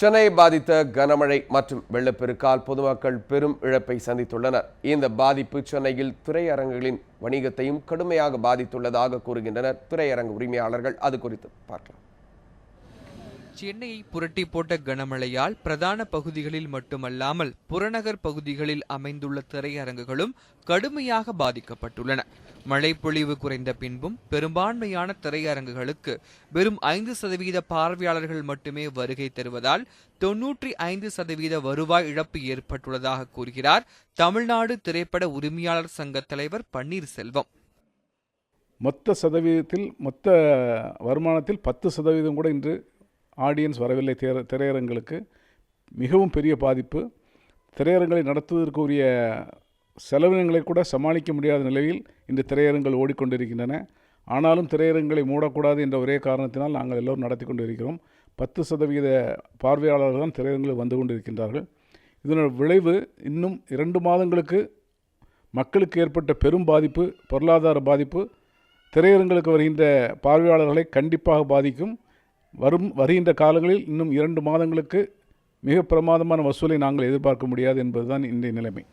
சென்னையை பாதித்த கனமழை மற்றும் வெள்ளப்பெருக்கால் பொதுமக்கள் பெரும் இழப்பை சந்தித்துள்ளனர். இந்த பாதிப்பு சென்னையில் திரையரங்குகளின் வணிகத்தையும் கடுமையாக பாதித்துள்ளதாக கூறுகின்றனர் திரையரங்கு உரிமையாளர்கள். அது குறித்து பார்க்கலாம். சென்னையை புரட்டி போட்ட கனமழையால் பிரதான பகுதிகளில் மட்டுமல்லாமல் புறநகர் பகுதிகளில் அமைந்துள்ள திரையரங்குகளும் கடுமையாக பாதிக்கப்பட்டுள்ளன. மழை பொழிவு குறைந்த பின்பும் பெரும்பான்மையான திரையரங்குகளுக்கு வெறும் 5% பார்வையாளர்கள் மட்டுமே வருகை தருவதால் 95% வருவாய் இழப்பு ஏற்பட்டுள்ளதாக கூறுகிறார் தமிழ்நாடு திரைப்பட உரிமையாளர் சங்க தலைவர் பன்னீர்செல்வம். மொத்த வருமானத்தில் 10% கூட இன்று ஆடியன்ஸ் வரவில்லை. திரையரங்களுக்கு மிகவும் பெரிய பாதிப்பு. திரையரங்களை நடத்துவதற்குரிய செலவினங்களை கூட சமாளிக்க முடியாத நிலையில் இந்த திரையரங்குகள் ஓடிக்கொண்டிருக்கின்றன. ஆனாலும் திரையரங்களை மூடக்கூடாது என்ற ஒரே காரணத்தினால் நாங்கள் எல்லோரும் நடத்தி கொண்டிருக்கிறோம். 10% பார்வையாளர்கள் தான் திரையரங்கில் வந்து கொண்டிருக்கின்றார்கள். இதனோட விளைவு இன்னும் 2 மாதங்களுக்கு மக்களுக்கு ஏற்பட்ட பெரும் பாதிப்பு, பொருளாதார பாதிப்பு திரையரங்களுக்கு வருகின்ற பார்வையாளர்களை கண்டிப்பாக பாதிக்கும். வருகின்ற காலங்களில் இன்னும் 2 மாதங்களுக்கு மிக பிரமாதமான வசூலை நாங்கள் எதிர்பார்க்க முடியாது என்பதுதான் இன்றைய நிலைமை.